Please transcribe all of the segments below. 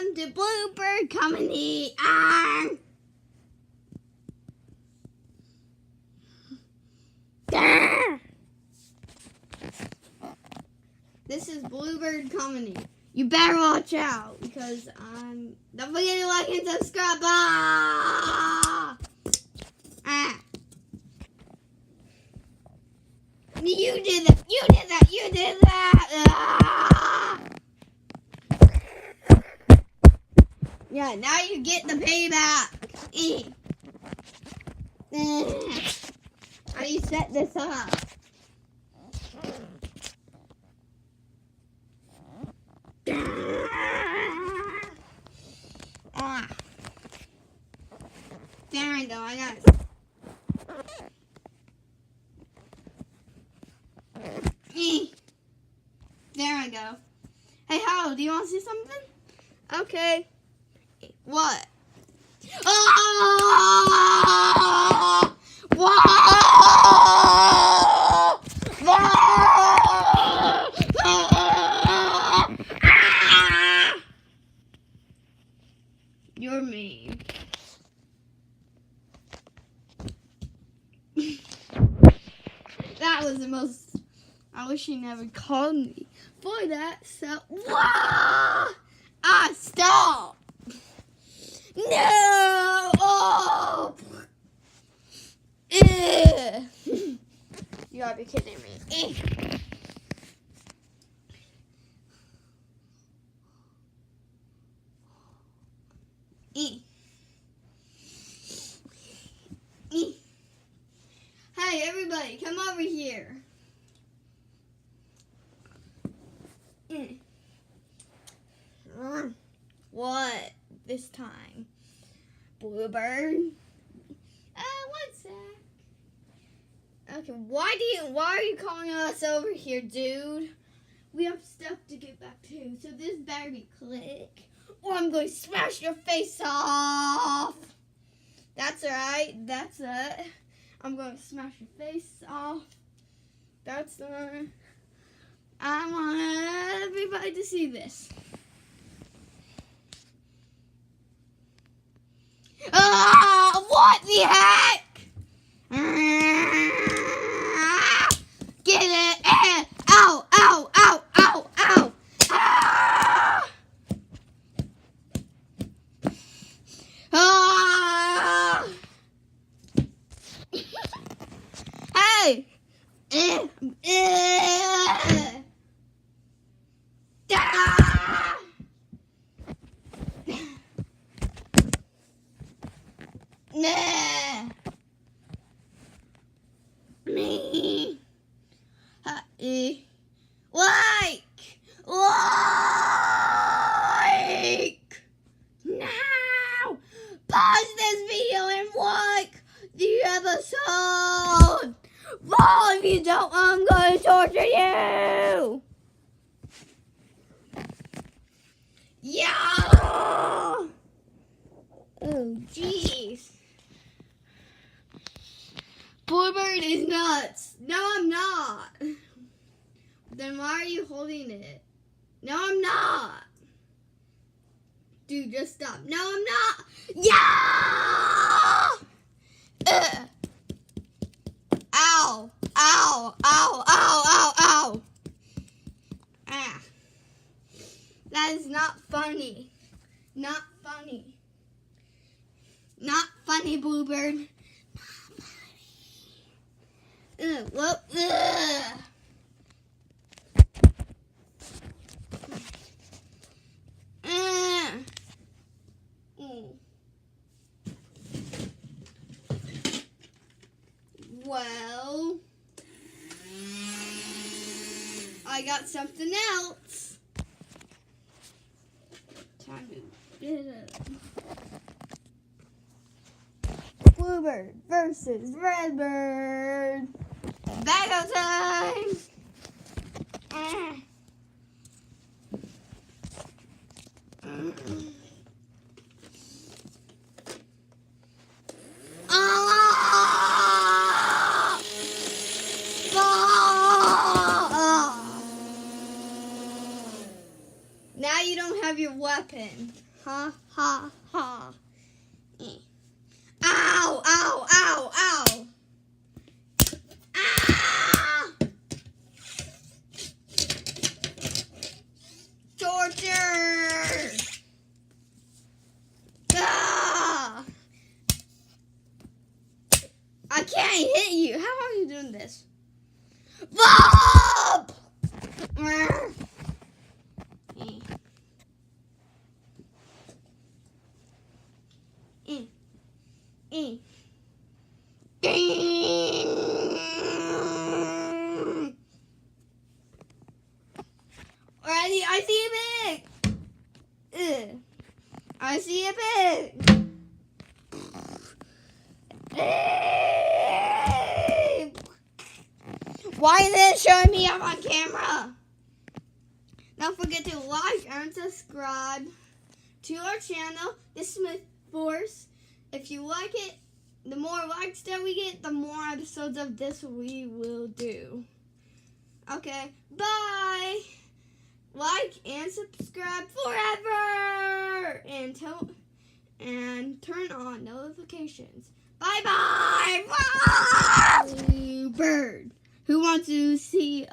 welcome to Bluebird Comedy. This is Bluebird Comedy. You better watch out because don't forget to like and subscribe. You did that. You did that. You did that. Yeah, now you get the payback. How do you set this up? There I go. I got it. There I go. Hey, Hal, do you want to see something? Okay. What? Oh! You're mean. That was the most. I wish he never called me for that. So, stop. No! Oh! You gotta be kidding me. Hey, everybody, come over here. What this time? Bluebird? 1 sec. Okay, why are you calling us over here, dude? We have stuff to get back to, so this better be quick, or I'm going to smash your face off. That's right, that's it. I'm going to smash your face off. That's it. I want everybody to see this. What the heck? Get it! Ow! Ow! Ow! Ow! Ow! Hey! Me. Like now. Pause this video and like the episode. Well, if you don't, I'm going to torture you. Yeah. Oh, jeez. Bluebird is nuts. No, I'm not. Then why are you holding it? No, I'm not. Dude, just stop. No, I'm not. Yeah! Ow. Ow. Ow. Ow. Ow. Ow. Ah. That is not funny. Not funny. Not funny, Bluebird. Well, I got something else. Time to get it. Bluebird versus Redbird. Battle time! Now you don't have your weapon. Ha ha ha. Ow, ow, ow, ow. Ah! Torture! Ah! I can't hit you. How are you doing this? Bob! Alrighty, I see a pig. I see a pig. Why is it showing me up on camera? Don't forget to like and subscribe to our channel, The Smith Force. If you like it, the more likes that we get, the more episodes of this we will do. Okay, bye. Like and subscribe forever, and turn on notifications. Bye bye. Blue bird. Who wants to see if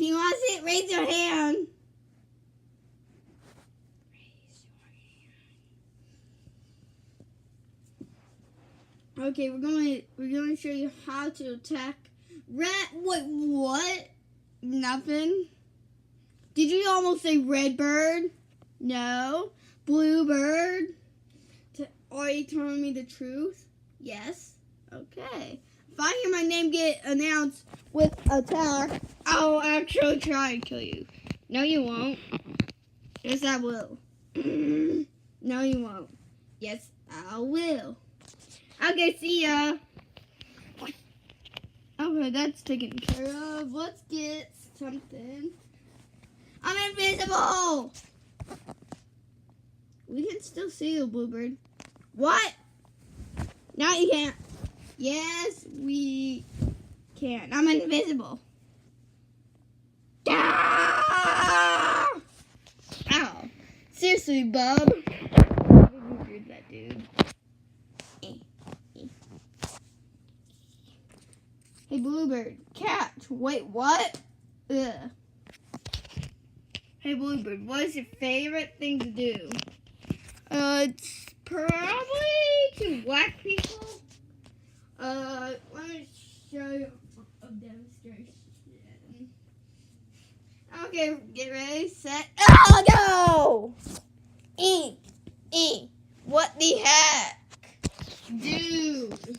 you want to see it, raise your hand. Okay, we're going to show you how to attack red. Wait, what? Nothing. Did you almost say red bird? No. Blue bird. Are you telling me the truth? Yes. Okay. If I hear my name get announced with attack, I'll actually try and kill you. No, you won't. Yes, I will. No, you won't. Yes, I will. Okay, see ya. Okay, that's taken care of. Let's get something. I'm invisible. We can still see you, Bluebird. What? Now you can't. Yes, we can. I'm invisible. Ah! Ow. Seriously, Bob. Why did you do that, dude? Hey, Bluebird, catch. Wait, what? Ugh. Hey, Bluebird, what is your favorite thing to do? It's probably to whack people. Let me show you a demonstration. Okay, get ready, set. Oh, go! What the heck? Dude.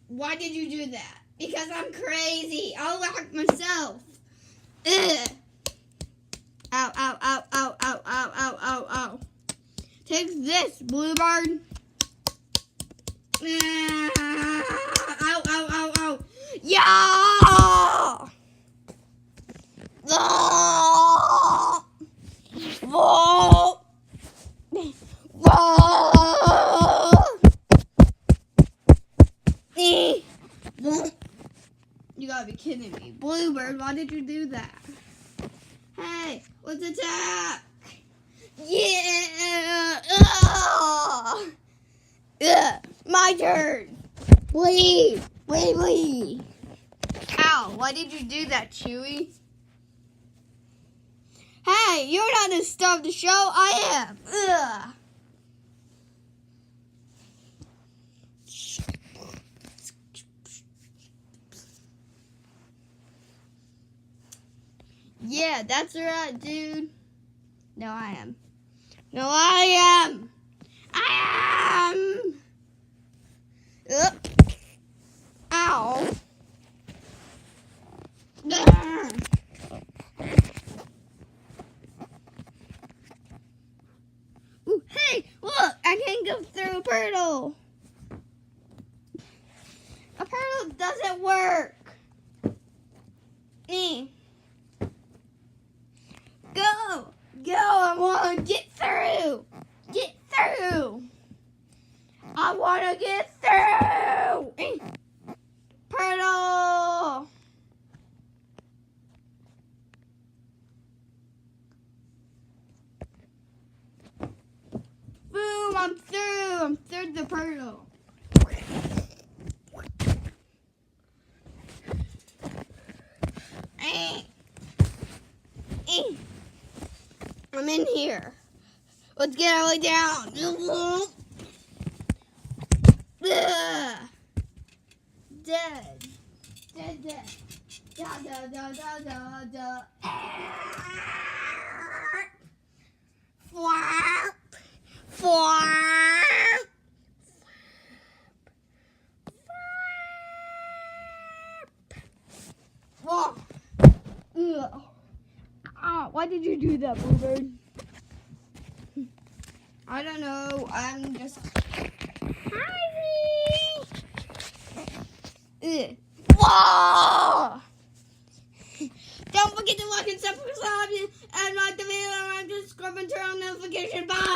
Why did you do that? Because I'm crazy. I'll whack myself. Ugh. Ow, ow, ow, ow, ow, ow, ow, ow, ow. Take this, Bluebird. Ow, ow, ow, ow. Yeah! Whoa! You gotta be kidding me. Bluebird, why did you do that? Hey, let's attack! Yeah! My turn! Bleed! Bleed, bleed! Ow, why did you do that, Chewy? Hey, you're not to stop the show, I am! Ugh! Yeah, that's right, dude. No, I am. No, I am. I am. Ow. Ooh, hey, look, I can go through a portal. A portal doesn't work. Go, I want to get through. Get through. I want to get through. Portal. I'm through. I'm through the portal. I'm in here. Let's get all the way down. Dead. Dead. Da da da da da da. Flap. Flap. Flap. Ugh. Ah, why did you do that, Bluebird? I don't know. I'm just hiding. Whoa! Don't forget to like and subscribe and like the video and subscribe and turn on notification. Bye.